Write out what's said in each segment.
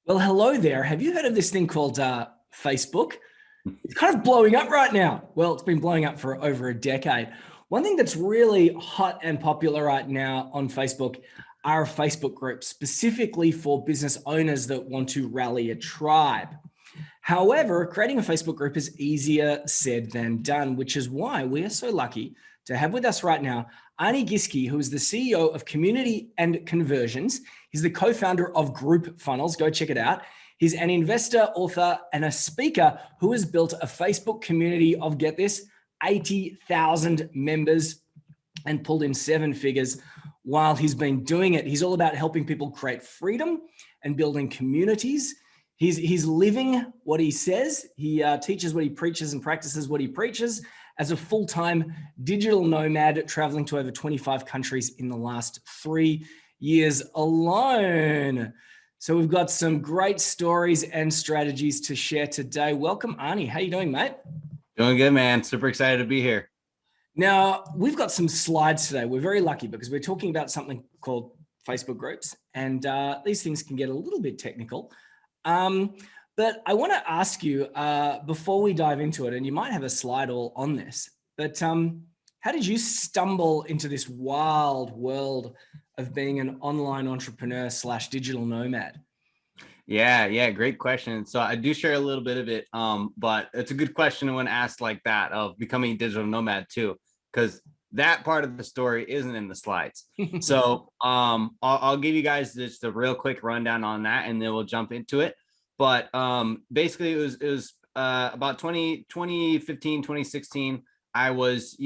Well, hello there. Have you heard of this thing called Facebook? It's kind of blowing up right now. Well, it's been blowing up for over a decade. One thing that's really hot and popular right now on Facebook are Facebook groups, specifically for business owners that want to rally a tribe. However, creating a Facebook group is easier said than done, which is why we are so lucky to have with us right now Arne Giske, who is the CEO of Community and Conversions. He's the co-founder of Group Funnels. Go check it out. He's an investor, author, and a speaker who has built a Facebook community of, get this, 80,000 members and pulled in seven figures while he's been doing it. He's all about helping people create freedom and building communities. He's living what he says. He teaches what he preaches and practices what he preaches as a full-time digital nomad traveling to over 25 countries in the last 3 years alone. So we've got some great stories and strategies to share today. Welcome, Arne. How you doing, mate? Doing good, man. Super excited to be here. Now, we've got some slides today. We're very lucky because we're talking about something called Facebook groups, and these things can get a little bit technical. But I want to ask you before we dive into it, and you might have a slide all on this, but how did you stumble into this wild world of being an online entrepreneur / digital nomad? Yeah, great question. So I do share a little bit of it, but it's a good question when asked like that of becoming a digital nomad too, because that part of the story isn't in the slides. So I'll give you guys just a real quick rundown on that, and then we'll jump into it. But basically, it was about 2015, 2016. I was,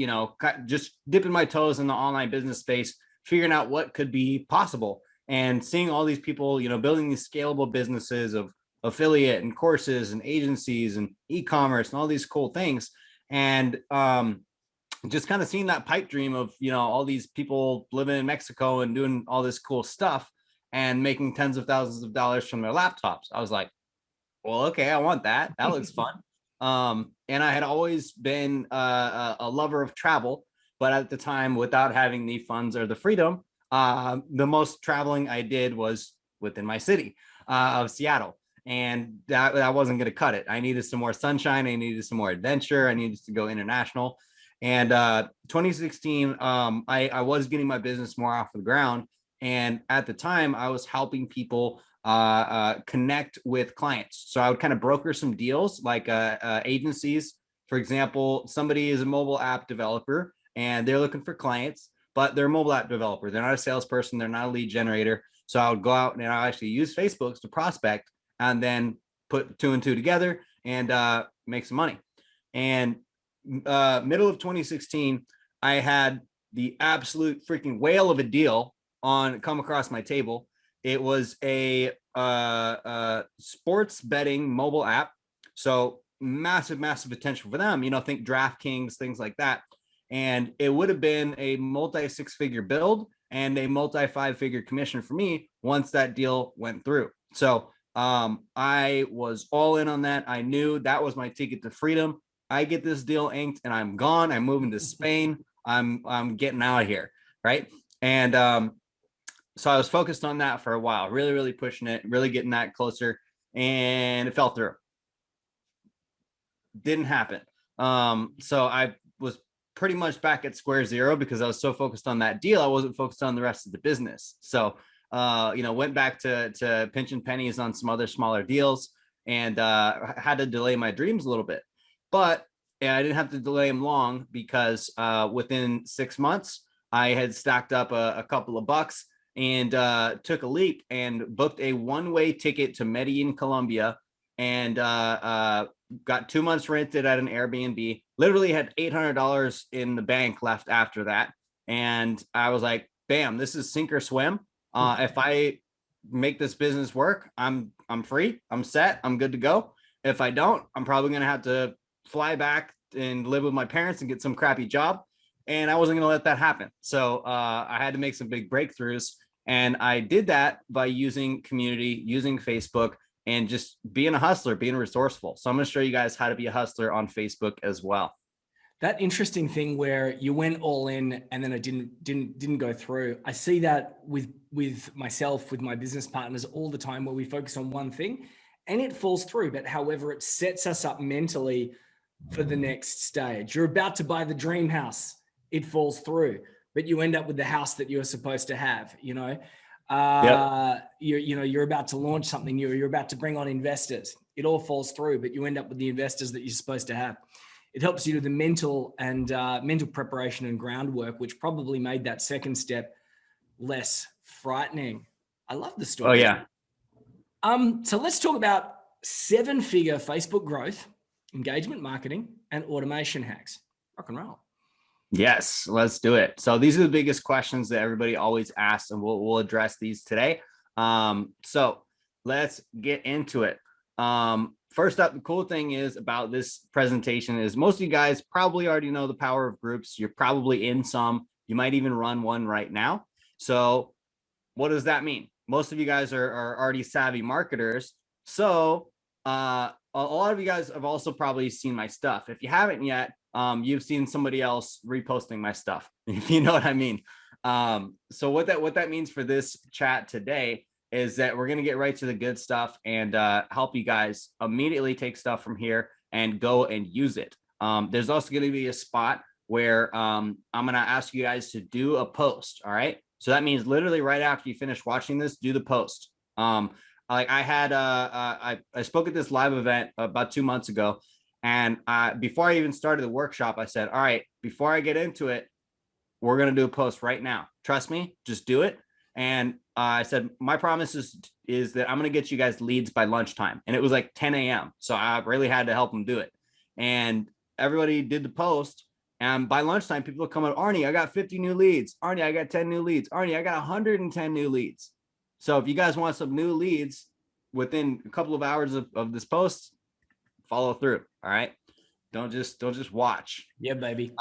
just dipping my toes in the online business space, figuring out what could be possible, and seeing all these people, building these scalable businesses of affiliate and courses and agencies and e-commerce and all these cool things. And just kind of seeing that pipe dream of, all these people living in Mexico and doing all this cool stuff and making tens of thousands of dollars from their laptops. I was like, well, okay, I want that. That looks fun. And I had always been a lover of travel, but at the time, without having the funds or the freedom, the most traveling I did was within my city of Seattle. And that wasn't going to cut it. I needed some more sunshine. I needed some more adventure. I needed to go international. And 2016, I was getting my business more off the ground. And at the time, I was helping people connect with clients. So I would kind of broker some deals like agencies. For example, somebody is a mobile app developer and they're looking for clients, but they're a mobile app developer. They're not a salesperson. They're not a lead generator. So I would go out and I actually use Facebook to prospect and then put two and two together and make some money. And middle of 2016, I had the absolute freaking whale of a deal come across my table. It was a sports betting mobile app. So massive potential for them, think DraftKings, things like that. And it would have been a multi six-figure build and a multi five-figure commission for me once that deal went through. So I was all in on that. I knew that was my ticket to freedom. I get this deal inked and I'm gone. I'm moving to Spain. I'm getting out of here, right? And so I was focused on that for a while, really pushing it, really getting that closer, and it fell through. Didn't happen. So I was pretty much back at square zero because I was so focused on that deal. I wasn't focused on the rest of the business. So, went back to pinching pennies on some other smaller deals and had to delay my dreams a little bit. But I didn't have to delay them long because within 6 months, I had stacked up a couple of bucks and took a leap and booked a one-way ticket to Medellin, Colombia, and got 2 months rented at an Airbnb. Literally had $800 in the bank left after that. And I was like, bam, this is sink or swim. If I make this business work, I'm free, I'm set, I'm good to go. If I don't, I'm probably going to have to fly back and live with my parents and get some crappy job. And I wasn't going to let that happen. So I had to make some big breakthroughs. And I did that by using community, using Facebook, and just being a hustler, being resourceful. So I'm going to show you guys how to be a hustler on Facebook as well. That interesting thing where you went all in and then it didn't go through. I see that with myself, with my business partners all the time, where we focus on one thing and it falls through. But however, it sets us up mentally for the next stage. You're about to buy the dream house, it falls through, but you end up with the house that you're supposed to have. You're about to launch something new. You're about to bring on investors. It all falls through, but you end up with the investors that you're supposed to have. It helps you do the mental preparation and groundwork, which probably made that second step less frightening. I love the story. Oh yeah. So let's talk about 7-figure Facebook growth, engagement marketing, and automation hacks. Rock and roll. Yes, let's do it. So these are the biggest questions that everybody always asks, and we'll address these today. So let's get into it. First up, the cool thing is about this presentation is most of you guys probably already know the power of groups. You're probably in some. You might even run one right now. So what does that mean? Most of you guys are already savvy marketers. So a lot of you guys have also probably seen my stuff. If you haven't yet, you've seen somebody else reposting my stuff, if you know what I mean. So what that means for this chat today is that we're going to get right to the good stuff and help you guys immediately take stuff from here and go and use it. There's also going to be a spot where I'm going to ask you guys to do a post. All right. So that means literally right after you finish watching this, do the post. Like I had, I spoke at this live event about 2 months ago. And before I even started the workshop, I said, all right, before I get into it, we're going to do a post right now. Trust me, just do it. And I said, my promise is that I'm going to get you guys leads by lunchtime. And it was like 10 a.m. So I really had to help them do it. And everybody did the post. And by lunchtime, people would come up, Arne, I got 50 new leads. Arne, I got 10 new leads. Arne, I got 110 new leads. So if you guys want some new leads within a couple of hours of this post, follow through. All right. Don't just watch. Yeah, baby.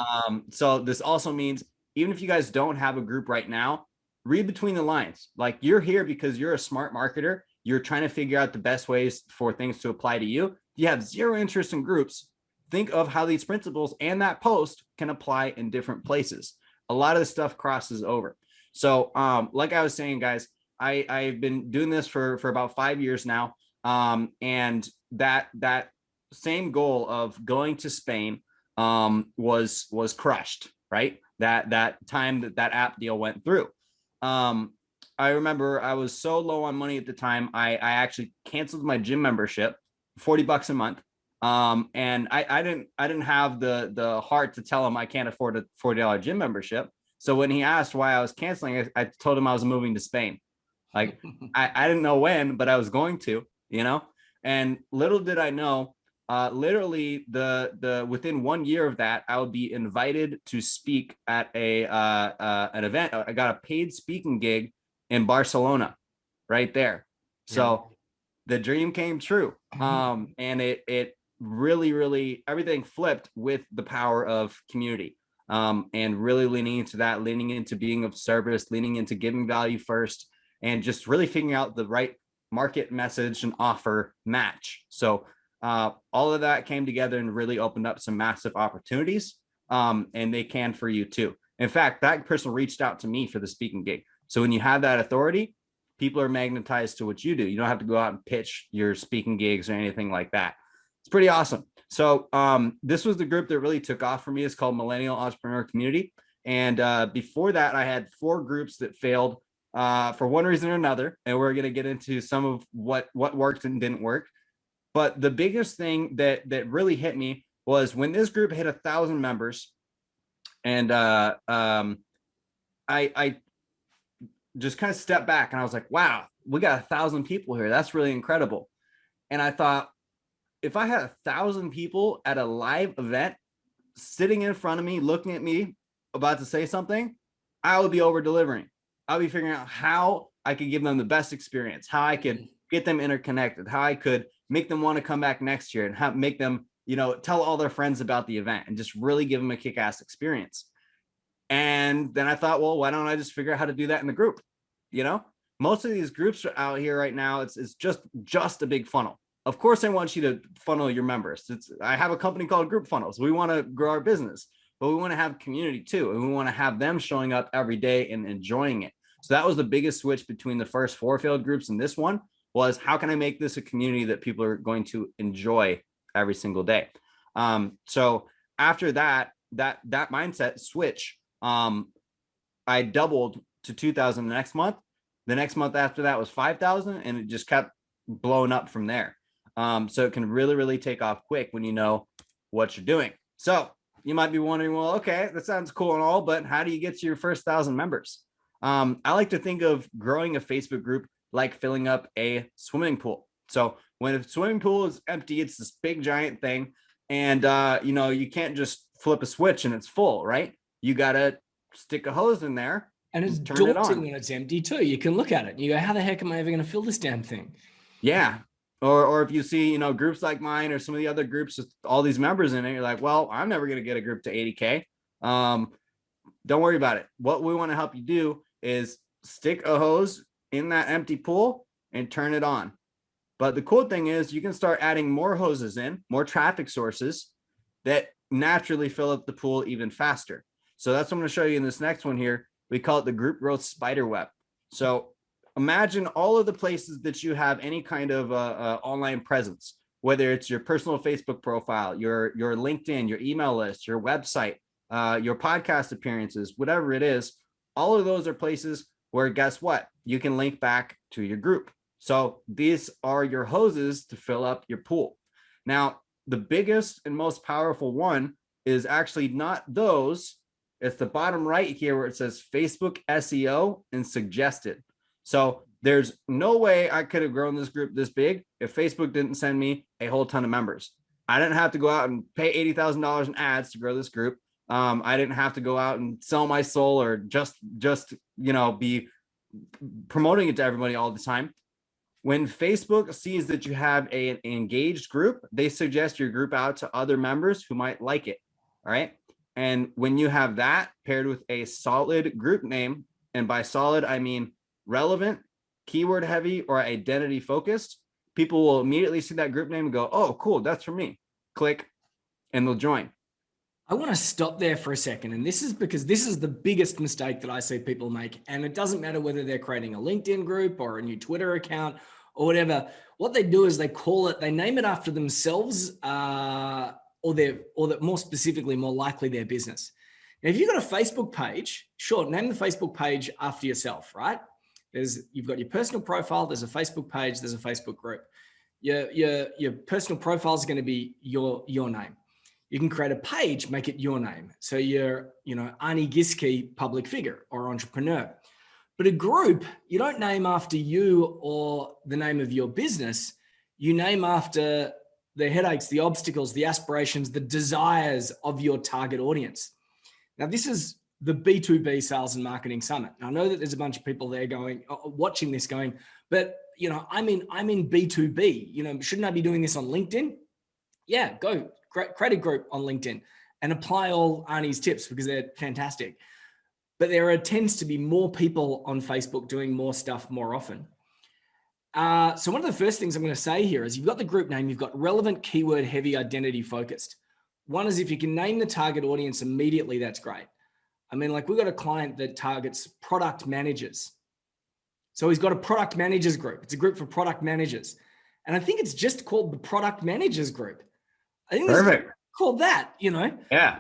So this also means even if you guys don't have a group right now, read between the lines. Like you're here because you're a smart marketer. You're trying to figure out the best ways for things to apply to you. If you have zero interest in groups, think of how these principles and that post can apply in different places. A lot of the stuff crosses over. So like I was saying, guys, I've been doing this for about 5 years now. And that same goal of going to Spain was crushed, right? That time that app deal went through. I remember I was so low on money at the time. I actually canceled my gym membership, $40 a month. And I didn't have the heart to tell him I can't afford a $40 gym membership. So when he asked why I was canceling, I told him I was moving to Spain. Like I didn't know when, but I was going to, and little did I know, literally the within 1 year of that, I would be invited to speak at an event. I got a paid speaking gig in Barcelona right there. So the dream came true. And it really, everything flipped with the power of community. And really leaning into that, leaning into being of service, leaning into giving value first, and just really figuring out the right market message and offer match. So all of that came together and really opened up some massive opportunities. And they can for you too. In fact, that person reached out to me for the speaking gig. So when you have that authority, people are magnetized to what you do. You don't have to go out and pitch your speaking gigs or anything like that. It's pretty awesome. So this was the group that really took off for me. It's called Millennial Entrepreneur Community. And before that, I had 4 groups that failed for one reason or another. And we're going to get into some of what worked and didn't work. But the biggest thing that really hit me was when this group hit 1,000 members. And I just kind of stepped back and I was like, wow, we got 1,000 people here. That's really incredible. And I thought, if I had 1,000 people at a live event sitting in front of me, looking at me, about to say something, I would be over delivering. I'll be figuring out how I could give them the best experience, how I could get them interconnected, how I could make them want to come back next year, and how make them, tell all their friends about the event and just really give them a kick-ass experience. And then I thought, well, why don't I just figure out how to do that in the group? Most of these groups are out here right now. It's just a big funnel of course I want you to funnel your members. I have a company called Group Funnels. We want to grow our business, but we want to have community too. And we want to have them showing up every day and enjoying it. So that was the biggest switch between the first 4 failed groups and this one, was how can I make this a community that people are going to enjoy every single day? So after that mindset switch, I doubled to 2,000 the next month. The next month after that was 5,000, and it just kept blowing up from there. So it can really, really take off quick when you know what you're doing. So you might be wondering, well, okay, that sounds cool and all, but how do you get to your first 1,000 members? I like to think of growing a Facebook group like filling up a swimming pool. So when a swimming pool is empty, it's this big giant thing, and you can't just flip a switch and it's full, right? You gotta stick a hose in there, and it's daunting when it's empty too. You can look at it and you go, how the heck am I ever going to fill this damn thing? Yeah. Or if you see, groups like mine or some of the other groups with all these members in it, you're like, well, I'm never going to get a group to 80K. Don't worry about it. What we want to help you do is stick a hose in that empty pool and turn it on. But the cool thing is you can start adding more hoses in, more traffic sources that naturally fill up the pool even faster. So that's what I'm going to show you in this next one here. We call it the group growth Spiderweb. So imagine all of the places that you have any kind of online presence, whether it's your personal Facebook profile, your LinkedIn, your email list, your website, your podcast appearances, whatever it is. All of those are places where, guess what? You can link back to your group. So these are your hoses to fill up your pool. Now, the biggest and most powerful one is actually not those. It's the bottom right here where it says Facebook SEO and suggested. So there's no way I could have grown this group this big if Facebook didn't send me a whole ton of members. I didn't have to go out and pay $80,000 in ads to grow this group. I didn't have to go out and sell my soul or just be promoting it to everybody all the time. When Facebook sees that you have an engaged group, they suggest your group out to other members who might like it. All right. And when you have that paired with a solid group name, and by solid, I mean relevant, keyword heavy, or identity focused, people will immediately see that group name and go, oh, cool, that's for me. Click, and they'll join. I want to stop there for a second. And this is because this is the biggest mistake that I see people make. And it doesn't matter whether they're creating a LinkedIn group or a new Twitter account or whatever. What they do is they name it after themselves, or that more specifically, more likely their business. Now, if you've got a Facebook page, sure, name the Facebook page after yourself, right? You've got your personal profile, there's a Facebook page, there's a Facebook group. Your personal profile is going to be your name. You can create a page, make it your name. So you're, Arne Giske, public figure or entrepreneur. But a group, you don't name after you or the name of your business. You name after the headaches, the obstacles, the aspirations, the desires of your target audience. Now, this is the B2B Sales and Marketing Summit. Now, I know that there's a bunch of people there watching this going, but I'm in B2B. Shouldn't I be doing this on LinkedIn? Yeah, go create a group on LinkedIn and apply all Arnie's tips because they're fantastic. But there tends to be more people on Facebook doing more stuff more often. So one of the first things I'm going to say here is you've got the group name, you've got relevant, keyword heavy, identity focused. One is if you can name the target audience immediately, that's great. I mean, like we've got a client that targets product managers. So he's got a product managers group. It's a group for product managers. And I think it's just called the product managers group. I think it's called that, Yeah.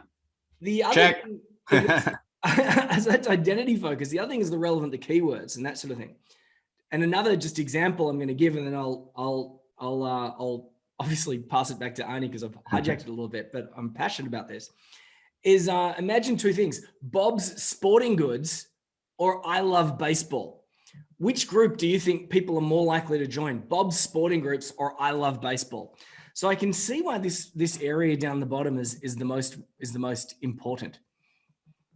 The other thing is, that's identity focus. The other thing is the relevant, the keywords and that sort of thing. And another just example I'm going to give, and then I'll obviously pass it back to Arnie because I've hijacked it a little bit, but I'm passionate about this. Is imagine two things: Bob's Sporting Goods or I Love Baseball. Which group do you think people are more likely to join? Bob's Sporting Groups or I Love Baseball? So I can see why this area down the bottom is the most important.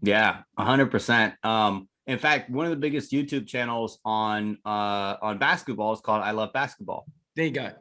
Yeah, 100%. In fact, one of the biggest YouTube channels on basketball is called I Love Basketball. There you go.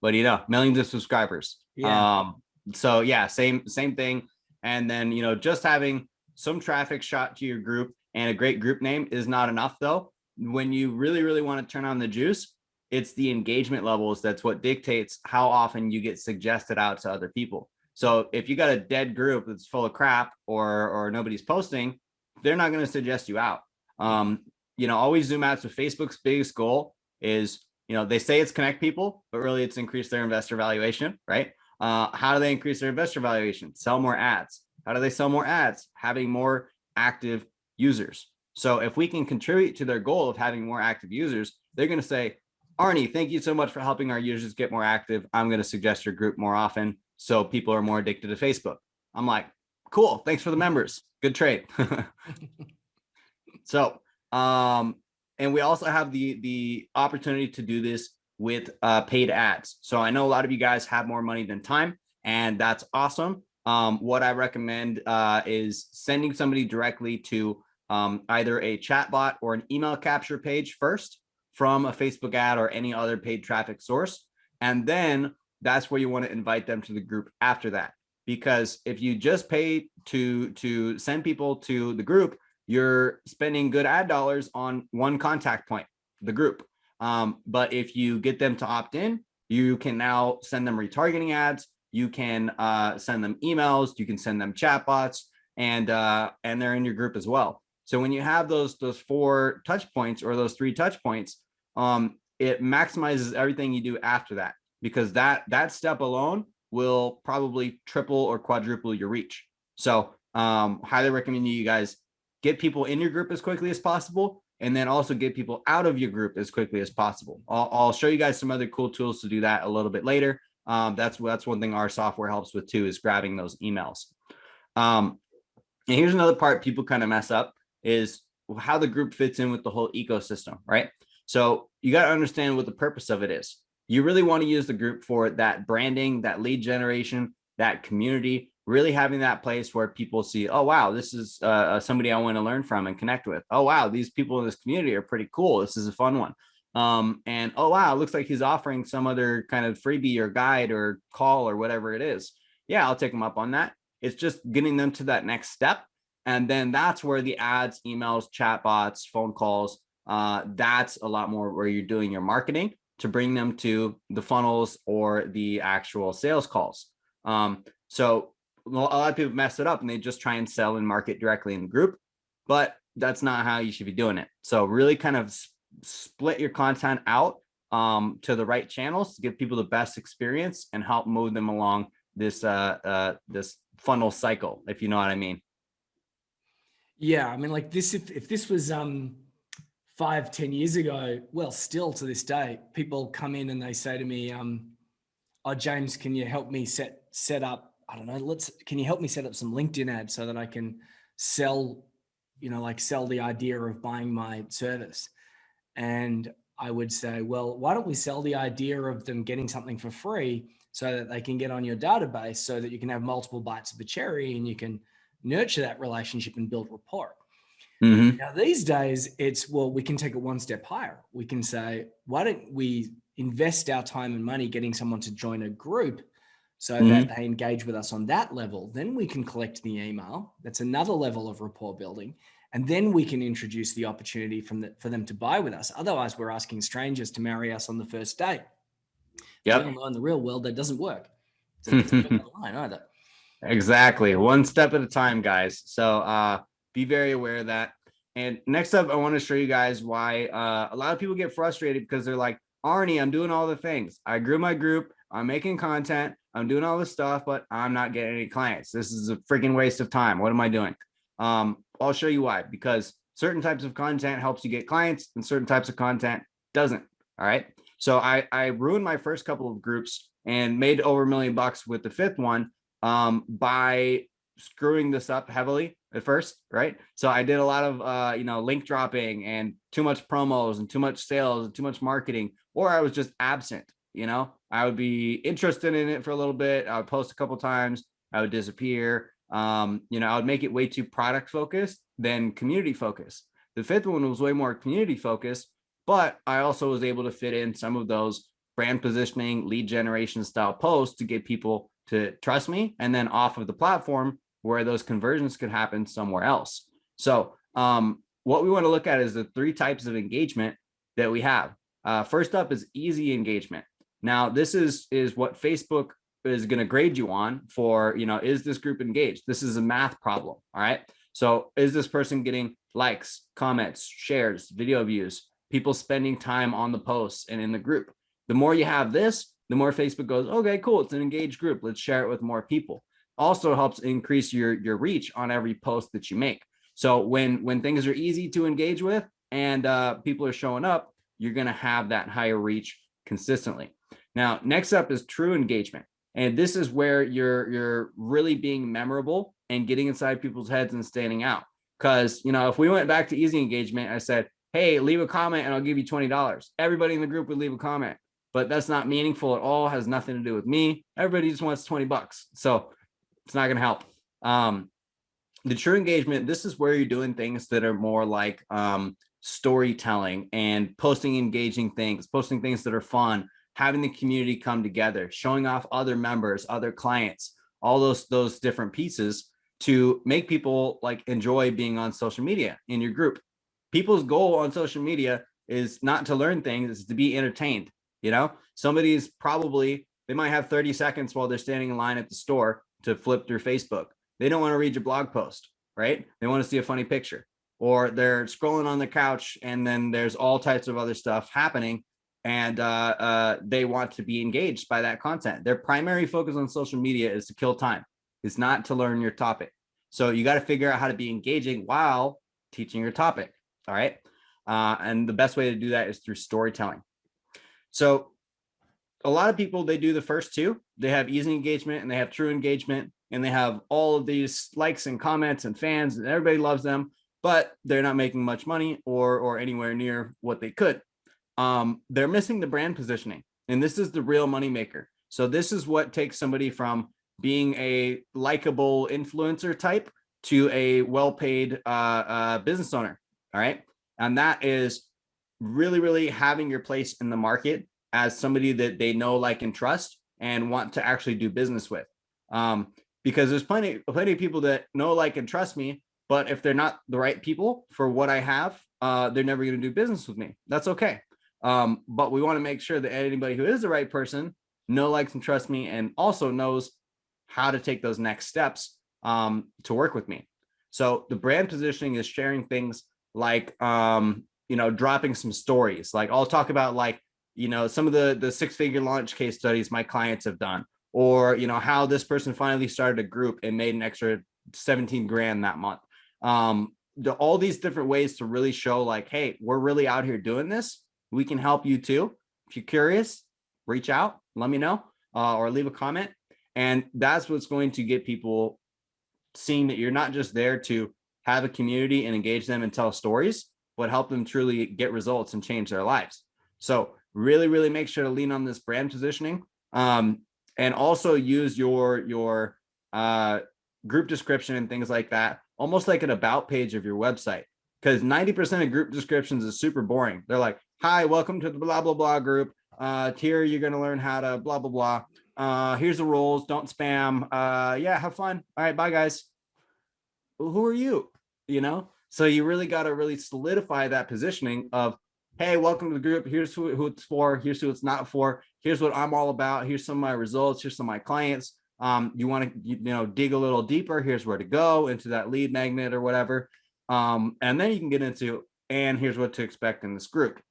But millions of subscribers. Yeah. So yeah, same thing. And then just having some traffic shot to your group and a great group name is not enough though. When you really, really want to turn on the juice, it's the engagement levels that's what dictates how often you get suggested out to other people. So if you got a dead group that's full of crap, or nobody's posting, they're not going to suggest you out. Always zoom out. So Facebook's biggest goal is, they say it's connect people, but really it's increase their investor valuation, right? How do they increase their investor valuation? Sell more ads. How do they sell more ads? Having more active users. So if we can contribute to their goal of having more active users, they're going to say, Arne, thank you so much for helping our users get more active. I'm going to suggest your group more often, so people are more addicted to Facebook. I'm like, cool. Thanks for the members. Good trade. So, and we also have the opportunity to do this with paid ads. So I know a lot of you guys have more money than time, and that's awesome. What I recommend is sending somebody directly to either a chatbot or an email capture page first from a Facebook ad or any other paid traffic source. And then that's where you want to invite them to the group after that. Because if you just pay to send people to the group, you're spending good ad dollars on one contact point, the group. But if you get them to opt in, you can now send them retargeting ads. You can send them emails. You can send them chatbots, and they're in your group as well. So when you have those 4 touch points or those 3 touch points, it maximizes everything you do after that, because that step alone will probably triple or quadruple your reach. So highly recommend you guys get people in your group as quickly as possible, and then also get people out of your group as quickly as possible. I'll show you guys some other cool tools to do that a little bit later. That's one thing our software helps with too, is grabbing those emails. And here's another part people kind of mess up, is how the group fits in with the whole ecosystem, right? So you got to understand what the purpose of it is. You really want to use the group for that branding, that lead generation, that community, really having that place where people see, oh, wow, this is somebody I want to learn from and connect with. Oh, wow, these people in this community are pretty cool. This is a fun one. And oh, wow, it looks like he's offering some other kind of freebie or guide or call or whatever it is. Yeah, I'll take them up on that. It's just getting them to that next step. And then that's where the ads, emails, chatbots, phone calls, that's a lot more where you're doing your marketing to bring them to the funnels or the actual sales calls. So a lot of people mess it up and they just try and sell and market directly in the group, but that's not how you should be doing it. So really kind of split your content out to the right channels to give people the best experience and help move them along this this funnel cycle, if you know what I mean. Yeah, I mean, like this, if this was 5-10 years ago, well, still to this day, people come in and they say to me, oh, James, can you help me set up, I don't know, can you help me set up some LinkedIn ads so that I can sell, sell the idea of buying my service? And I would say, well, why don't we sell the idea of them getting something for free so that they can get on your database, so that you can have multiple bites of the cherry and you can nurture that relationship and build rapport. Mm-hmm. Now, these days, it's, well, we can take it one step higher. We can say, why don't we invest our time and money getting someone to join a group so that they engage with us on that level? Then we can collect the email. That's another level of rapport building. And then we can introduce the opportunity for them to buy with us. Otherwise, we're asking strangers to marry us on the first date. Yep. In the real world, that doesn't work. So it doesn't work online either. Exactly. One step at a time, guys. So be very aware of that. And next up, I want to show you guys why a lot of people get frustrated, because they're like, Arne, I'm doing all the things. I grew my group. I'm making content. I'm doing all this stuff, but I'm not getting any clients. This is a freaking waste of time. What am I doing? I'll show you why. Because certain types of content helps you get clients and certain types of content doesn't. All right. So I ruined my first couple of groups and made over $1 million with the 5th one by screwing this up heavily at first, right? So I did a lot of link dropping and too much promos and too much sales and too much marketing, or I was just absent. I would be interested in it for a little bit. I would post a couple times, I would disappear. I would make it way too product focused than community focused. The 5th one was way more community focused, but I also was able to fit in some of those brand positioning, lead generation style posts to get people to trust me, and then off of the platform where those conversions could happen somewhere else. So what we want to look at is the 3 types of engagement that we have. First up is easy engagement. Now, this is what Facebook is going to grade you on for, is this group engaged? This is a math problem. All right. So is this person getting likes, comments, shares, video views, people spending time on the posts and in the group? The more you have this, the more Facebook goes, okay, cool. It's an engaged group. Let's share it with more people. Also helps increase your reach on every post that you make. So when things are easy to engage with and people are showing up, you're going to have that higher reach consistently. Now, next up is true engagement. And this is where you're really being memorable and getting inside people's heads and standing out. Because, if we went back to easy engagement, I said, hey, leave a comment and I'll give you $20. Everybody in the group would leave a comment, but that's not meaningful at all. Has nothing to do with me. Everybody just wants $20. So it's not going to help. The true engagement, this is where you're doing things that are more like storytelling and posting engaging things, posting things that are fun, having the community come together, showing off other members, other clients, all those different pieces to make people like enjoy being on social media in your group. People's goal on social media is not to learn things, it's to be entertained. Somebody's probably, they might have 30 seconds while they're standing in line at the store to flip through Facebook. They don't want to read your blog post, right? They want to see a funny picture, or they're scrolling on the couch and then there's all types of other stuff happening, and they want to be engaged by that content. Their primary focus on social media is to kill time. It's not to learn your topic. So you got to figure out how to be engaging while teaching your topic. All right. And the best way to do that is through storytelling. So a lot of people, they do the first two. They have easy engagement and they have true engagement, and they have all of these likes and comments and fans, and everybody loves them, but they're not making much money or anywhere near what they could. They're missing the brand positioning, and this is the real moneymaker. So this is what takes somebody from being a likable influencer type to a well-paid business owner. All right. And that is really, really having your place in the market as somebody that they know, like, and trust and want to actually do business with. Because there's plenty of people that know, like, and trust me, but if they're not the right people for what I have, they're never going to do business with me. That's okay. But we want to make sure that anybody who is the right person know, likes, and trust me, and also knows how to take those next steps to work with me. So the brand positioning is sharing things like, dropping some stories. Like, I'll talk about, like, some of the six-figure launch case studies my clients have done, or, how this person finally started a group and made an extra 17 grand that month. All these different ways to really show, like, hey, we're really out here doing this. We can help you too. If you're curious, reach out, let me know, or leave a comment. And that's what's going to get people seeing that you're not just there to have a community and engage them and tell stories, but help them truly get results and change their lives. So really, really make sure to lean on this brand positioning, and also use your group description and things like that, almost like an about page of your website. Because 90% of group descriptions is super boring. They're like, hi, welcome to the blah, blah, blah group. Here, you're going to learn how to blah, blah, blah. Here's the rules. Don't spam. Yeah, have fun. All right, bye, guys. Who are you? So you really got to really solidify that positioning of, hey, welcome to the group. Here's who it's for. Here's who it's not for. Here's what I'm all about. Here's some of my results. Here's some of my clients. You want to, dig a little deeper. Here's where to go into that lead magnet or whatever. And then you can get into, and here's what to expect in this group,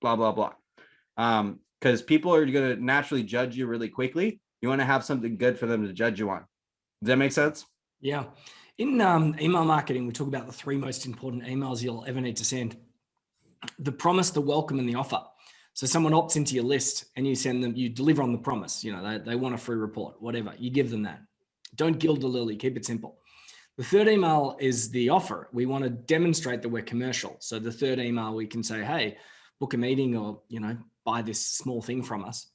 blah, blah, blah. Because people are going to naturally judge you really quickly. You want to have something good for them to judge you on. Does that make sense? Yeah. In email marketing, we talk about the 3 most important emails you'll ever need to send: the promise, the welcome, and the offer. So someone opts into your list and you send them, you deliver on the promise. They want a free report, whatever. You give them that. Don't gild the lily, keep it simple. The third email is the offer. We want to demonstrate that we're commercial. So the third email, we can say, hey, book a meeting, or, buy this small thing from us.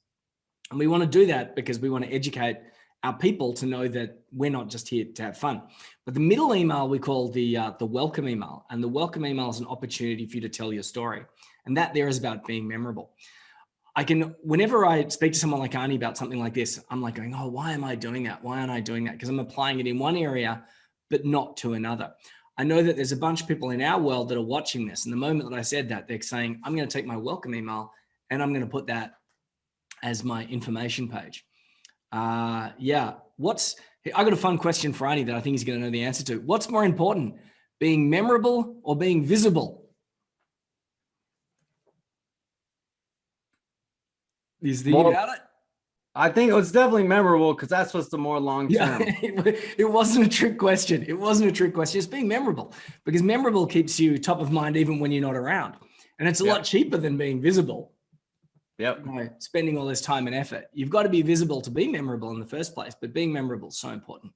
And we want to do that because we want to educate our people to know that we're not just here to have fun. But the middle email we call the welcome email. And the welcome email is an opportunity for you to tell your story. And that there is about being memorable. Whenever I speak to someone like Arne about something like this, I'm like going, oh, why am I doing that? Why aren't I doing that? Because I'm applying it in one area, but not to another. I know that there's a bunch of people in our world that are watching this. And the moment that I said that, they're saying, I'm going to take my welcome email And I'm going to put that as my information page. Yeah. I got a fun question for Arnie that I think he's going to know the answer to. What's more important, being memorable or being visible? He's thinking about it. I think it was definitely memorable because that's what's the more long term. Yeah, it wasn't a trick question. It wasn't a trick question. It's being memorable, because memorable keeps you top of mind even when you're not around. And it's a lot cheaper than being visible. Yep. You know, spending all this time and effort. You've got to be visible to be memorable in the first place, but being memorable is so important.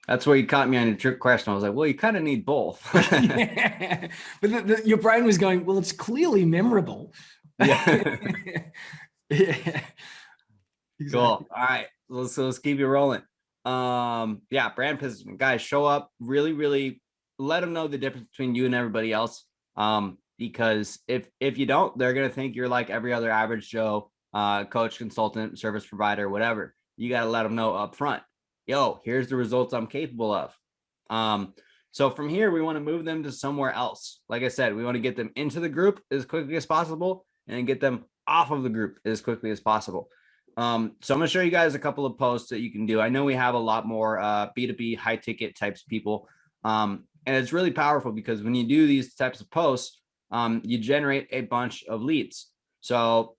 That's where you caught me on your trick question. I was like, well, you kind of need both. Yeah. But your brain was going, well, it's clearly memorable. Yeah. Yeah. Exactly. Cool. All right. Let's keep you rolling. Yeah, brand positioning. Guys, show up, really let them know the difference between you and everybody else. Because if you don't, they're gonna think you're like every other average Joe, coach, consultant, service provider, whatever. You got to let them know up front. Yo, here's the results I'm capable of. So from here, we want to move them to somewhere else. Like I said, we want to get them into the group as quickly as possible and get them off of the group as quickly as possible. So I'm going to show you guys a couple of posts that you can do. I know we have a lot more B2B high ticket types of people. And it's really powerful because when you do these types of posts, you generate a bunch of leads. So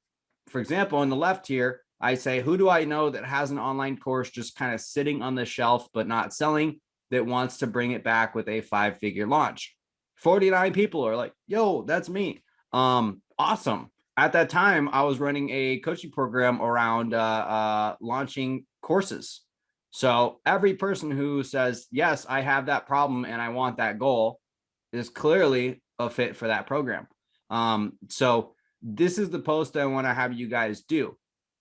for example, on the left here, I say, who do I know that has an online course just kind of sitting on the shelf, but not selling, that wants to bring it back with a 5-figure launch? 49 people are like, yo, that's me. Awesome. At that time, I was running a coaching program around launching courses. So every person who says, yes, I have that problem and I want that goal, is clearly a fit for that program. So this is the post I want to have you guys do.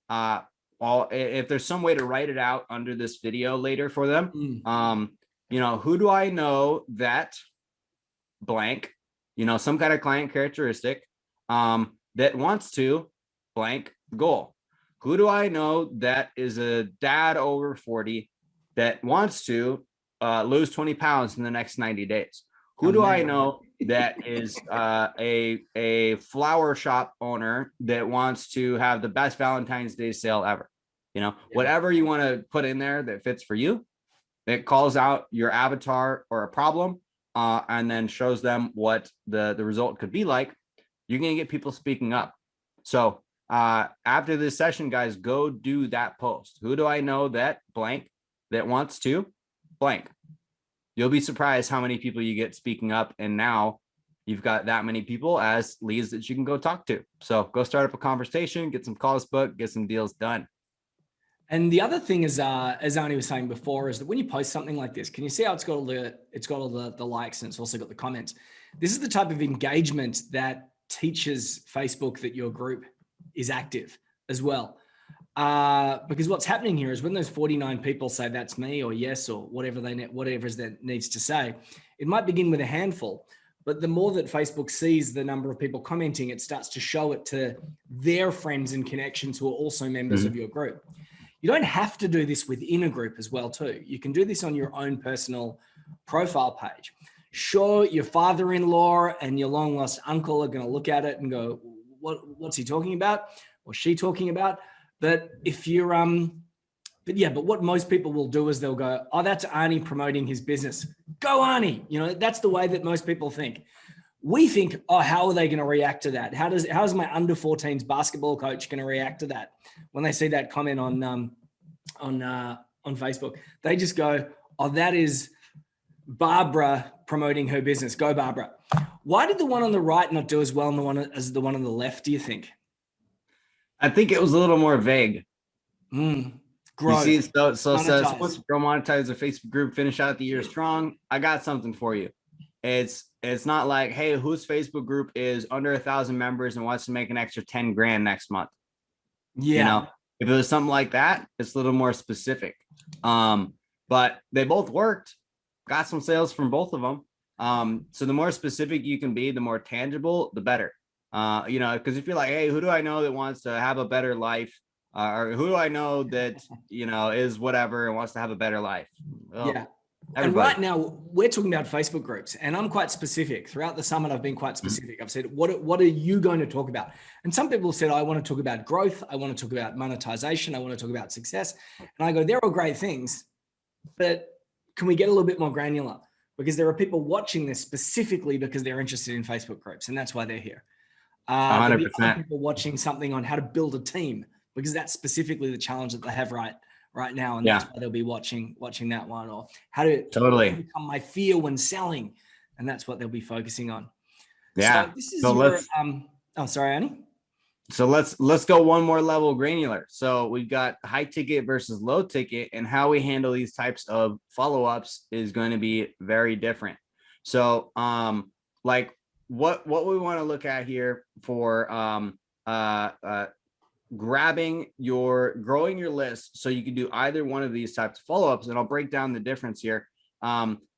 If there's some way to write it out under this video later for them, who do I know that blank, some kind of client characteristic, that wants to blank goal? Who do I know that is a dad over 40 that wants to lose 20 pounds in the next 90 days? Who do I know that is a flower shop owner that wants to have the best Valentine's Day sale ever? Whatever you want to put in there that fits for you, that calls out your avatar or a problem, and then shows them what the result could be like. You're going to get people speaking up. So after this session, guys, go do that post. Who do I know that blank that wants to blank? You'll be surprised how many people you get speaking up. And now you've got that many people as leads that you can go talk to. So go start up a conversation, get some calls booked, get some deals done. And the other thing is, as Arnie was saying before, is that when you post something like this, can you see how it's got all the likes, and it's also got the comments? This is the type of engagement that teaches Facebook that your group is active as well. Because what's happening here is when those 49 people say that's me or yes or whatever that needs to say, it might begin with a handful, but the more that Facebook sees the number of people commenting, it starts to show it to their friends and connections who are also members of your group. You don't have to do this within a group as well too. You can do this on your own personal profile page. Sure, your father-in-law and your long lost uncle are going to look at it and go, what's he talking about? Or she talking about? But if you're, but what most people will do is they'll go, oh, that's Arnie promoting his business. Go Arnie. That's the way that most people think. We think, oh, how are they going to react to that? How is my under 14s basketball coach going to react to that when they see that comment on Facebook? They just go, oh, that is Barbara promoting her business. Go Barbara. Why did the one on the right not do as well as the one on the left, do you think? I think it was a little more vague. Growth. You see, so it says, once you grow, monetize the Facebook group, finish out the year strong. I got something for you. It's not like, hey, whose Facebook group is under 1,000 members and wants to make an extra 10 grand next month? Yeah. If it was something like that, it's a little more specific. But they both worked, got some sales from both of them. So the more specific you can be, the more tangible, the better. Because if you're like, hey, who do I know that wants to have a better life? Or who do I know that, is whatever and wants to have a better life? Oh. Yeah. And right now we're talking about Facebook groups, and I'm quite specific. Throughout the summit, I've been quite specific. I've said, what are you going to talk about? And some people said, I want to talk about growth. I want to talk about monetization. I want to talk about success. And I go, they're all great things, but can we get a little bit more granular? Because there are people watching this specifically because they're interested in Facebook groups, and that's why they're here. 100%. There'll be other people watching something on how to build a team, because that's specifically the challenge that they have right now, and that's why they'll be watching that one, or how to overcome my fear when selling, and that's what they'll be focusing on. Yeah. So this is your oh, sorry, Arnie. So let's go one more level granular. So we've got high ticket versus low ticket, and how we handle these types of follow-ups is going to be very different. So like what we want to look at here for growing your list, so you can do either one of these types of follow-ups, and I'll break down the difference here.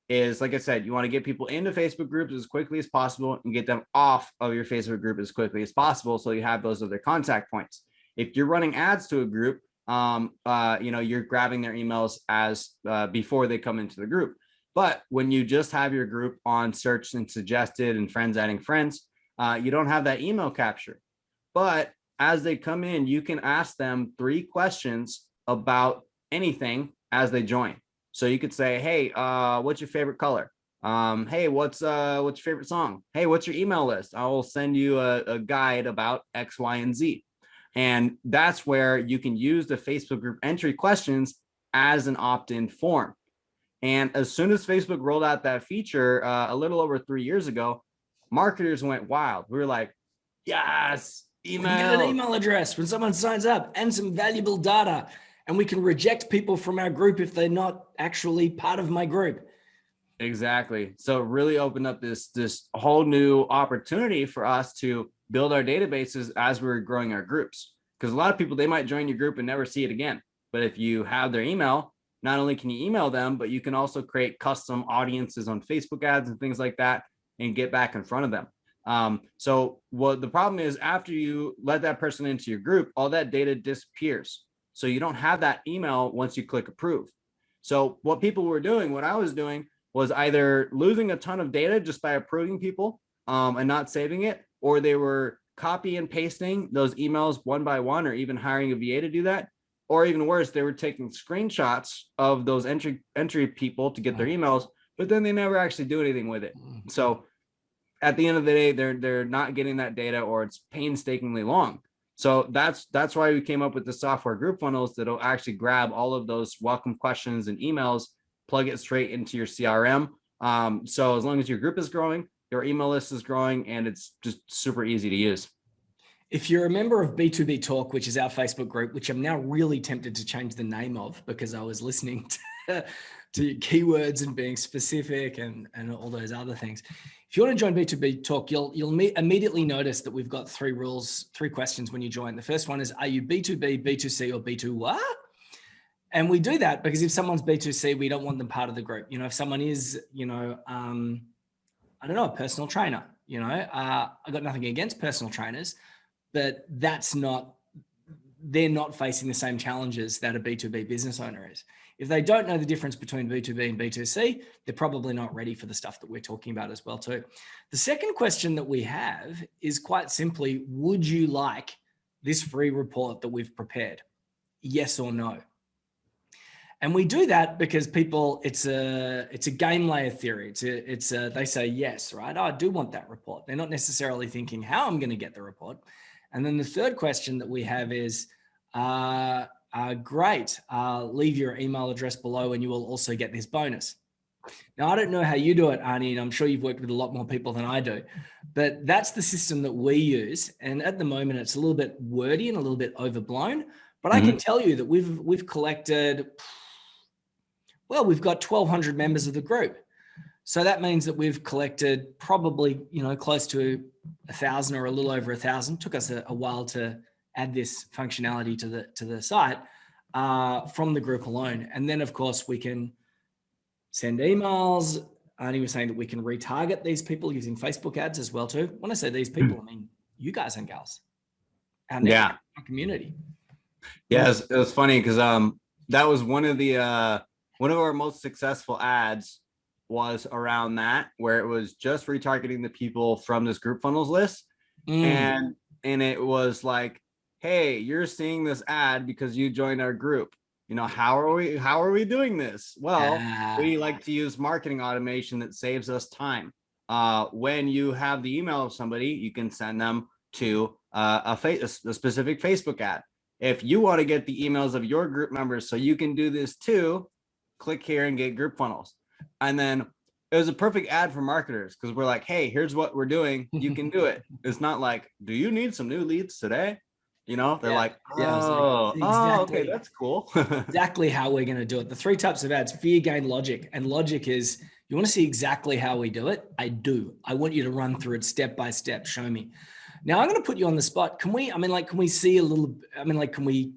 Is, like I said, you want to get people into Facebook groups as quickly as possible and get them off of your Facebook group as quickly as possible, so you have those other contact points. If you're running ads to a group, you're grabbing their emails as before they come into the group. But when you just have your group on search and suggested and friends adding friends, you don't have that email capture. But as they come in, you can ask them 3 questions about anything as they join. So you could say, hey, what's your favorite color? Hey, what's your favorite song? Hey, what's your email list? I will send you a guide about X, Y, and Z. And that's where you can use the Facebook group entry questions as an opt-in form. And as soon as Facebook rolled out that feature a little over 3 years ago, marketers went wild. We were like, yes, email. We get an email address when someone signs up and some valuable data. And we can reject people from our group if they're not actually part of my group. Exactly. So it really opened up this whole new opportunity for us to build our databases as we're growing our groups. Because a lot of people, they might join your group and never see it again. But if you have their email, not only can you email them, but you can also create custom audiences on Facebook ads and things like that and get back in front of them. So what the problem is, after you let that person into your group, all that data disappears. So you don't have that email once you click approve. So what I was doing was either losing a ton of data just by approving people and not saving it, or they were copy and pasting those emails one by one, or even hiring a VA to do that. Or even worse, they were taking screenshots of those entry people to get their emails, but then they never actually do anything with it. So at the end of the day, they're not getting that data, or it's painstakingly long. So that's why we came up with the software group funnels that'll actually grab all of those welcome questions and emails, plug it straight into your CRM. So as long as your group is growing, your email list is growing, and it's just super easy to use. If you're a member of B2B Talk, which is our Facebook group, which I'm now really tempted to change the name of because I was listening to keywords and being specific and all those other things. If you want to join B2B Talk, you'll immediately notice that we've got 3 questions when you join. The first one is, are you B2B, B2C, or B2 what? And we do that because if someone's B2C, we don't want them part of the group. If someone is, I don't know, a personal trainer, I got nothing against personal trainers, but they're not facing the same challenges that a B2B business owner is. If they don't know the difference between B2B and B2C, they're probably not ready for the stuff that we're talking about as well too. The second question that we have is quite simply, would you like this free report that we've prepared? Yes or no? And we do that because people, it's a game layer theory. They say yes, right? Oh, I do want that report. They're not necessarily thinking how I'm going to get the report. And then the third question that we have is, great, leave your email address below and you will also get this bonus. Now, I don't know how you do it, Arnie, and I'm sure you've worked with a lot more people than I do, but that's the system that we use. And at the moment, it's a little bit wordy and a little bit overblown, but I can tell you that we've collected, we've got 1,200 members of the group. So that means that we've collected probably, close to 1,000 or a little over 1,000. Took us a while to add this functionality to the site from the group alone. And then of course we can send emails. Arnie was saying that we can retarget these people using Facebook ads as well too. When I say these people, I mean you guys and gals, our community. Yeah, it was funny because that was one of the one of our most successful ads was around that, where it was just retargeting the people from this group funnels list. And it was like, hey, you're seeing this ad because you joined our group. How are we doing this? Well, we like to use marketing automation that saves us time. When you have the email of somebody, you can send them to a specific Facebook ad. If you want to get the emails of your group members so you can do this too, click here and get group funnels. And then it was a perfect ad for marketers, because we're like, hey, here's what we're doing. You can do it. It's not like, do you need some new leads today? They're like, okay, that's cool. Exactly how we're going to do it. The 3 types of ads: fear, gain, logic. And logic is, you want to see exactly how we do it? I do. I want you to run through it step by step. Show me. Now I'm going to put you on the spot. Can we see a little, can we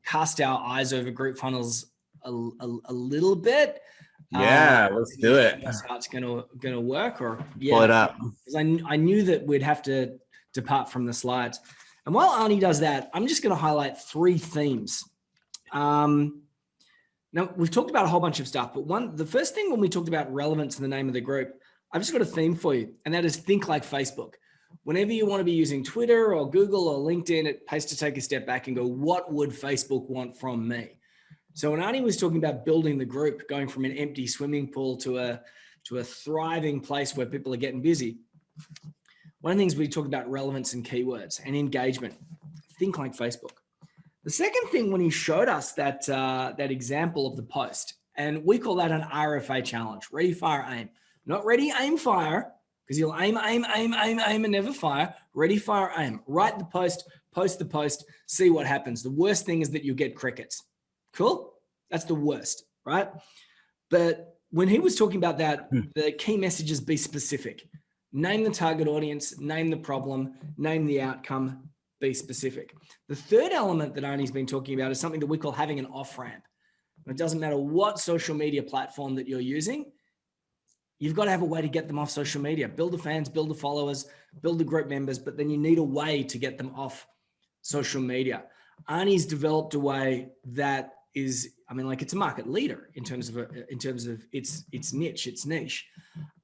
cast our eyes over group funnels a little bit? Yeah, let's do it. That's how it's gonna work, or pull it up. Because I knew that we'd have to depart from the slides. And while Arne does that, I'm just going to highlight 3 themes. Now we've talked about a whole bunch of stuff, but the first thing when we talked about relevance in the name of the group, I've just got a theme for you, and that is think like Facebook. Whenever you want to be using Twitter or Google or LinkedIn, it pays to take a step back and go, what would Facebook want from me? So when Arne was talking about building the group, going from an empty swimming pool to a thriving place where people are getting busy, one of the things we talked about, relevance and keywords and engagement. Think like Facebook. The second thing, when he showed us that example of the post, and we call that an RFA challenge: ready, fire, aim. Not ready, aim, fire, because you'll aim, and never fire. Ready, fire, aim. Write the post the post, see what happens. The worst thing is that you get crickets. Cool? That's the worst, right? But when he was talking about that, the key message is be specific. Name the target audience, name the problem, name the outcome, be specific. The third element that Arne's been talking about is something that we call having an off-ramp. It doesn't matter what social media platform that you're using, you've got to have a way to get them off social media. Build the fans, build the followers, build the group members, but then you need a way to get them off social media. Arne's developed a way that is, it's a market leader in terms of its niche,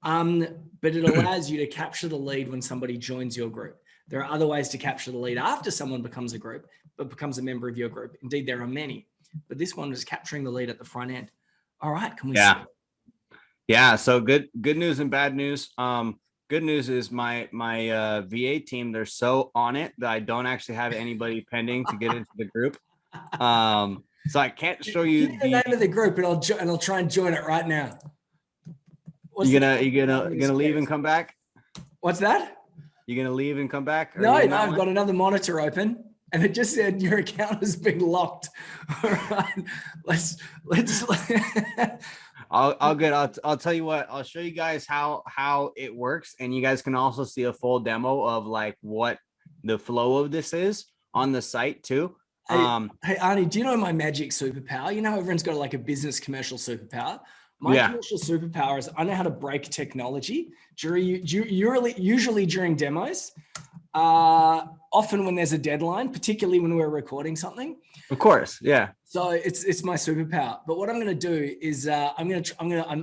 but it allows you to capture the lead when somebody joins your group. There are other ways to capture the lead after someone becomes a group, but becomes a member of your group. Indeed, there are many, but this one is capturing the lead at the front end. All right, can we see it? Yeah. So good news and bad news. Good news is my VA team, they're so on it that I don't actually have anybody pending to get into the group. So I can't show you the name of the group, and I'll try and join it right now. You gonna leave and come back? What's that? You gonna leave and come back? No, I've got another monitor open, and it just said your account has been locked. All right, let's. I'll tell you what. I'll show you guys how it works, and you guys can also see a full demo of like what the flow of this is on the site too. Hey Arne, do you know my magic superpower? You know, everyone's got like a business commercial superpower. My commercial superpower is I know how to break technology usually during demos, often when there's a deadline, particularly when we're recording something. Of course, yeah. So it's my superpower. But what I'm going to do is I'm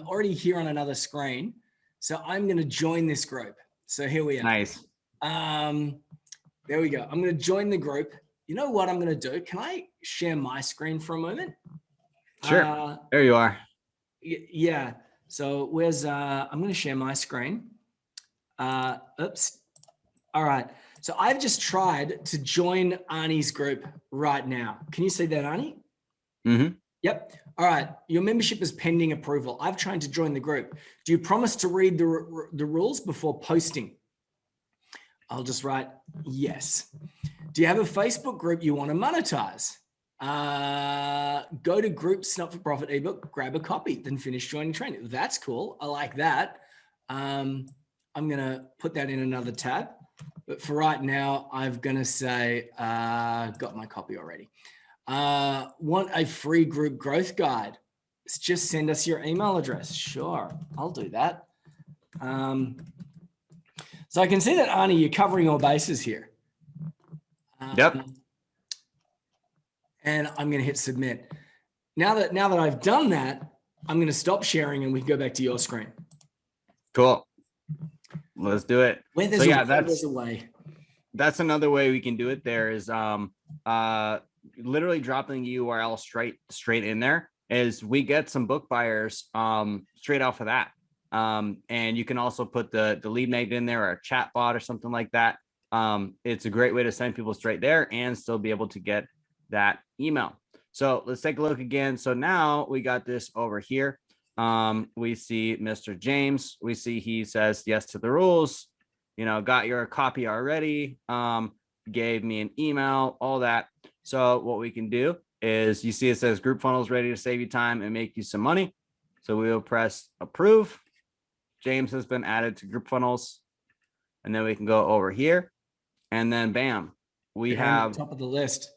already here on another screen, so I'm going to join this group. So here we are. Nice. There we go. I'm going to join the group. You know what I'm going to do? Can I share my screen for a moment? Sure. There you are. Yeah. So I'm going to share my screen. Oops. All right. So I've just tried to join Arne's group right now. Can you see that, Arne? Mm-hmm. Yep. All right. Your membership is pending approval. I've tried to join the group. Do you promise to read the rules before posting? I'll just write yes. Do you have a Facebook group you want to monetize? Go to Group's not-for-profit ebook, grab a copy, then finish joining training. That's cool. I like that. I'm going to put that in another tab. But for right now, I'm going to say, got my copy already. Want a free group growth guide? Just send us your email address. Sure, I'll do that. So I can see that, Arne, you're covering all bases here. Yep. And I'm going to hit submit. Now that I've done that, I'm going to stop sharing and we can go back to your screen. Cool. Let's do it. Where there's there's a way. That's another way we can do it. There is literally dropping the URL straight in there. Is we get some book buyers straight off of that. And you can also put the lead magnet in there or a chat bot or something like that. It's a great way to send people straight there and still be able to get that email. So let's take a look again. So now we got this over here. We see Mr. James. We see he says yes to the rules. You know, got your copy already. Gave me an email, all that. So what we can do is, you see it says group funnels ready to save you time and make you some money. So we will press approve. James has been added to group funnels. And then we can go over here and then bam, we have top of the list.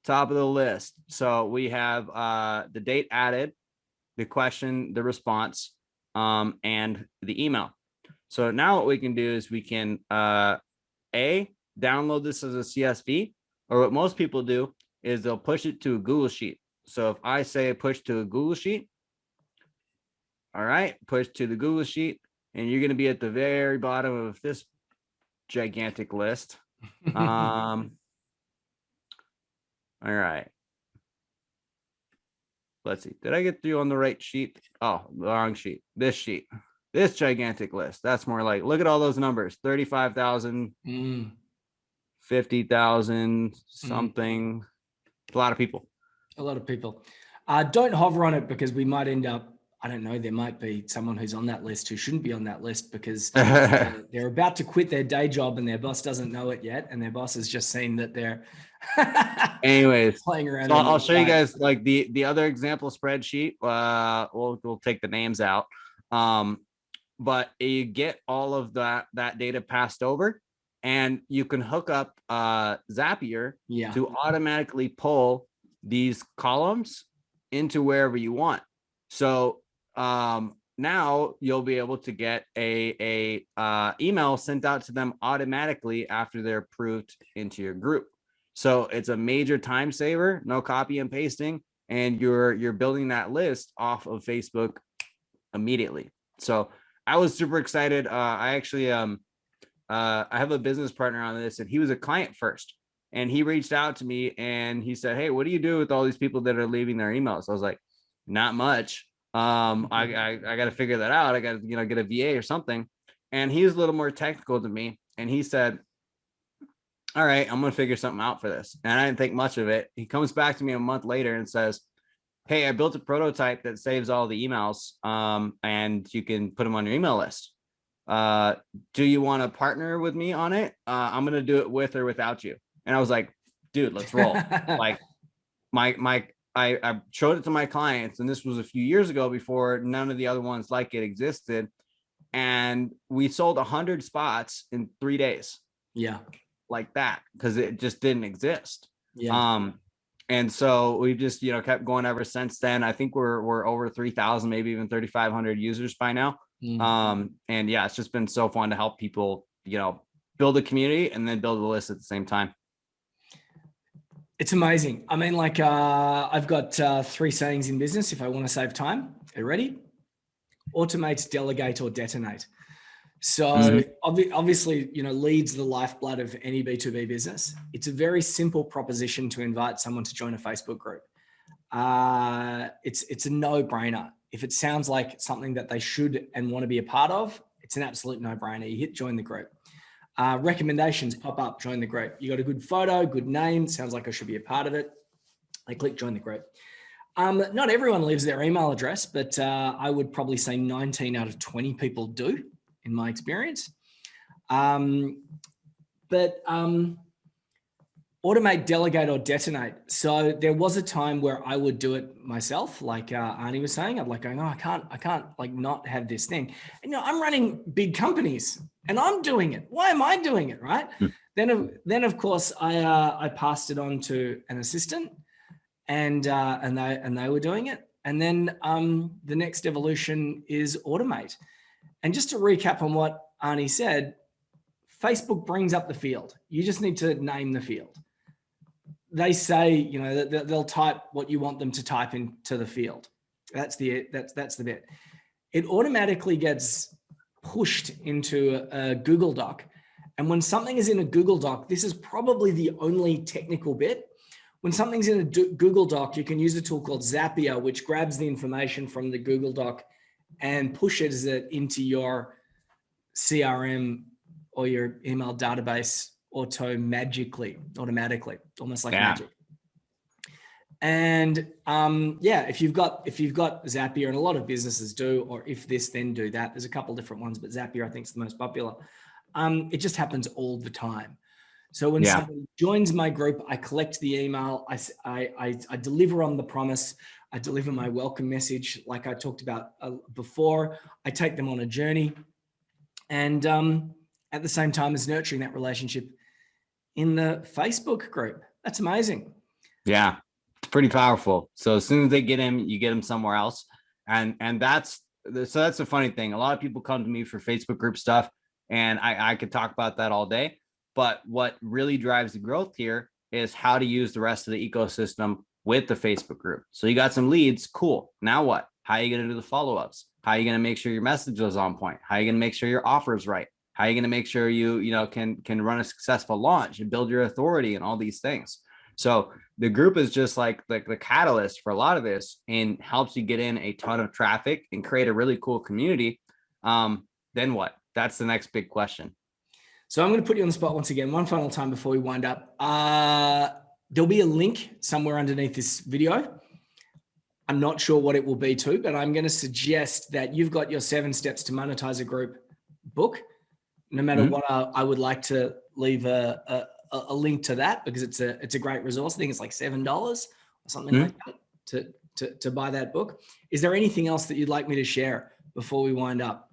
Top of the list. So we have the date added, the question, the response, and the email. So now what we can do is we can download this as a CSV, or what most people do is they'll push it to a Google Sheet. So if I say push to a Google Sheet, all right, push to the Google Sheet, and you're going to be at the very bottom of this gigantic list. All right. Let's see. Did I get through on the right sheet? Oh, the wrong sheet. This sheet. This gigantic list. That's more like, look at all those numbers. 35,000, 50,000, something. A lot of people. A lot of people. Don't hover on it, because we might end up, I don't know, there might be someone who's on that list who shouldn't be on that list, because they're about to quit their day job and their boss doesn't know it yet. And their boss has just seen that they're anyways playing around. So I'll show you guys like the other example spreadsheet. We'll take the names out. But you get all of that data passed over, and you can hook up Zapier to automatically pull these columns into wherever you want. So now you'll be able to get a email sent out to them automatically after they're approved into your group. So it's a major time saver, no copy and pasting, and you're building that list off of Facebook immediately. So I was super excited. I actually I have a business partner on this, and he was a client first, and he reached out to me and he said, "Hey, what do you do with all these people that are leaving their emails?" I was like, "Not much. I got to figure that out. I got to get a VA or something." And he's a little more technical than me, and he said, "All right, I'm gonna figure something out for this." And I didn't think much of it. He comes back to me a month later and says, "Hey, I built a prototype that saves all the emails, and you can put them on your email list. Do you want to partner with me on it? I'm going to do it with or without you." And I was like, "Dude, let's roll." Like I showed it to my clients, and this was a few years ago before none of the other ones like it existed. And we sold 100 spots in 3 days. Yeah. Like that, because it just didn't exist. Yeah. And so we've just, kept going ever since then. I think we're over 3,000, maybe even 3,500 users by now. And yeah, it's just been so fun to help people, build a community and then build a list at the same time. It's amazing. I mean, like I've got 3 sayings in business if I want to save time. Are you ready? Automate, delegate, or detonate. So obviously, leads the lifeblood of any B2B business. It's a very simple proposition to invite someone to join a Facebook group. It's a no-brainer. If it sounds like something that they should and want to be a part of, it's an absolute no-brainer. You hit join the group. Recommendations pop up, join the group. You got a good photo, good name, sounds like I should be a part of it. I click join the group. Not everyone leaves their email address, but I would probably say 19 out of 20 people do, in my experience. Automate, delegate, or detonate. So there was a time where I would do it myself, like Arne was saying. I'd like going, "Oh, I can't like not have this thing." And, I'm running big companies and I'm doing it. Why am I doing it, right? Then of course I passed it on to an assistant, and they were doing it. And then the next evolution is automate. And just to recap on what Arne said, Facebook brings up the field. You just need to name the field. They say, they'll type what you want them to type into the field. That's the bit. It automatically gets pushed into a Google Doc. And when something is in a Google Doc, this is probably the only technical bit. When something's in a Google Doc, you can use a tool called Zapier, which grabs the information from the Google Doc and pushes it into your CRM or your email database automatically, almost like magic. And if you've got Zapier, and a lot of businesses do, or if this then do that, there's a couple different ones, but Zapier I think is the most popular. It just happens all the time. So when someone joins my group, I collect the email, I deliver on the promise, I deliver my welcome message like I talked about before. I take them on a journey, and at the same time as nurturing that relationship in the Facebook group. That's amazing. Yeah, it's pretty powerful. So as soon as they get him, you get them somewhere else. And that's the funny thing. A lot of people come to me for Facebook group stuff, and I could talk about that all day. But what really drives the growth here is how to use the rest of the ecosystem with the Facebook group. So you got some leads, cool. Now what? How are you going to do the follow-ups? How are you going to make sure your message is on point? How are you going to make sure your offer is right? How are you going to make sure you can run a successful launch and build your authority and all these things? So the group is just like the catalyst for a lot of this, and helps you get in a ton of traffic and create a really cool community. Then what? That's the next big question. So I'm going to put you on the spot once again, one final time before we wind up. There'll be a link somewhere underneath this video. I'm not sure what it will be to, but I'm going to suggest that you've got your 7 Steps to Monetize a Group book. No matter what, I would like to leave a link to that, because it's a great resource. I think it's like $7 or something like that to buy that book. Is there anything else that you'd like me to share before we wind up?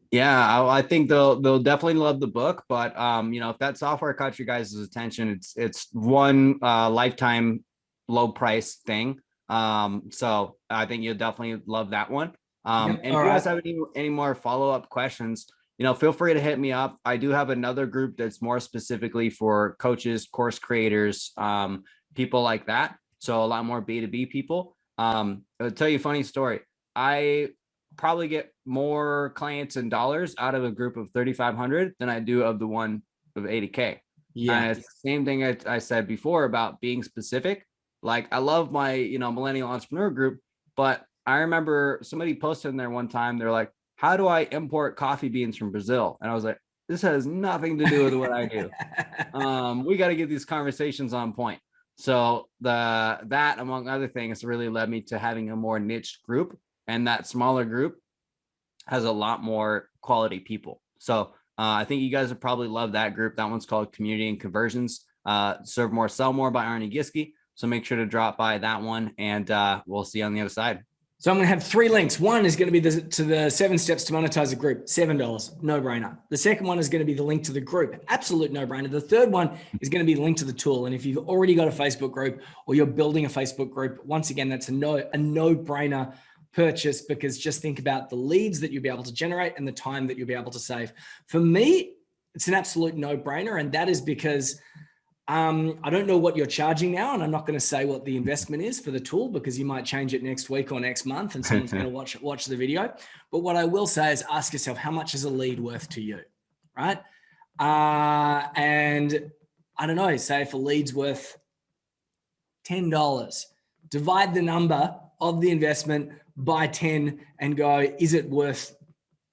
Yeah, I think they'll definitely love the book, but if that software caught your guys' attention, it's one lifetime low price thing. So I think you'll definitely love that one. And if you guys have any more follow-up questions, feel free to hit me up. I do have another group that's more specifically for coaches, course creators, people like that. So a lot more B2B people. I'll tell you a funny story. I probably get more clients in dollars out of a group of 3,500 than I do of the one of 80K. Yeah. And it's the same thing I said before about being specific. Like, I love my, millennial entrepreneur group, but I remember somebody posted in there one time, they're like, how do I import coffee beans from Brazil? And I was like, this has nothing to do with what I do. We got to get these conversations on point. So that among other things really led me to having a more niche group. And that smaller group has a lot more quality people. So I think you guys would probably love that group. That one's called Community and Conversions, Serve More, Sell More by Arne Giske. So make sure to drop by that one, and we'll see you on the other side. So I'm going to have 3 links. One is going to be to the 7 Steps to Monetize a Group, $7, no brainer. The second one is going to be the link to the group, absolute no brainer. The third one is going to be the link to the tool. And if you've already got a Facebook group or you're building a Facebook group, once again, that's a no brainer purchase, because just think about the leads that you'll be able to generate and the time that you'll be able to save. For me, it's an absolute no brainer. And that is because I don't know what you're charging now, and I'm not going to say what the investment is for the tool, because you might change it next week or next month and someone's going to watch the video. But what I will say is ask yourself, how much is a lead worth to you, right? And I don't know, say if a lead's worth $10, divide the number of the investment by 10 and go, is it worth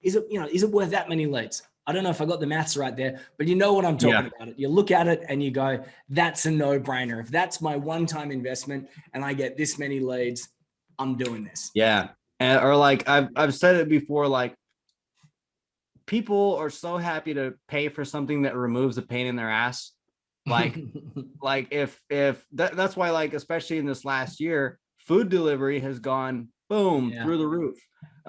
that many leads? I don't know if I got the maths right there, but you know what I'm talking about. It. You look at it and you go, that's a no-brainer. If that's my one-time investment and I get this many leads, I'm doing this. Yeah. Or like I've said it before, like, people are so happy to pay for something that removes a pain in their ass. Like, if that's why, like, especially in this last year, food delivery has gone boom through the roof.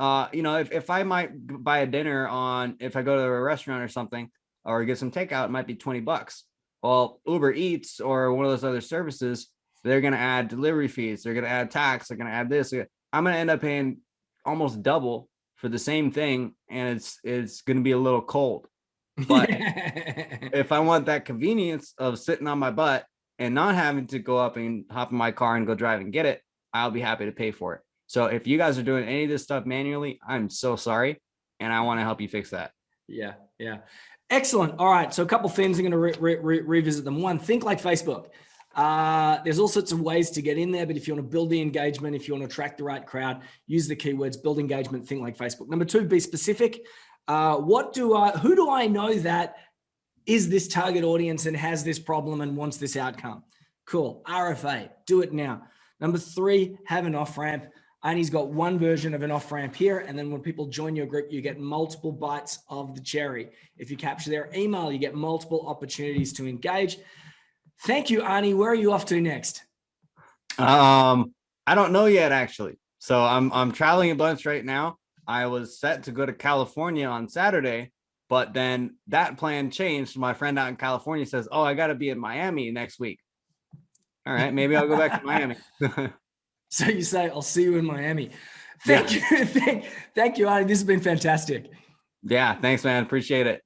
If I might buy a dinner if I go to a restaurant or something, or get some takeout, it might be $20. Well, Uber Eats or one of those other services, they're going to add delivery fees. They're going to add tax. They're going to add this. I'm going to end up paying almost double for the same thing. And it's going to be a little cold. But if I want that convenience of sitting on my butt and not having to go up and hop in my car and go drive and get it, I'll be happy to pay for it. So if you guys are doing any of this stuff manually, I'm so sorry. And I want to help you fix that. Yeah. Excellent. All right. So a couple of things, I'm going to revisit them. One, think like Facebook. There's all sorts of ways to get in there, but if you want to build the engagement, if you want to attract the right crowd, use the keywords, build engagement, think like Facebook. Number two, be specific. Who do I know that is this target audience and has this problem and wants this outcome? Cool. RFA, do it now. Number three, have an off-ramp. Arnie's got one version of an off-ramp here. And then when people join your group, you get multiple bites of the cherry. If you capture their email, you get multiple opportunities to engage. Thank you, Arnie. Where are you off to next? I don't know yet, actually. So I'm traveling a bunch right now. I was set to go to California on Saturday, but then that plan changed. My friend out in California says, "Oh, I got to be in Miami next week." All right, maybe I'll go back to Miami. So you say, "I'll see you in Miami." Thank you, Arnie. This has been fantastic. Yeah, thanks, man. Appreciate it.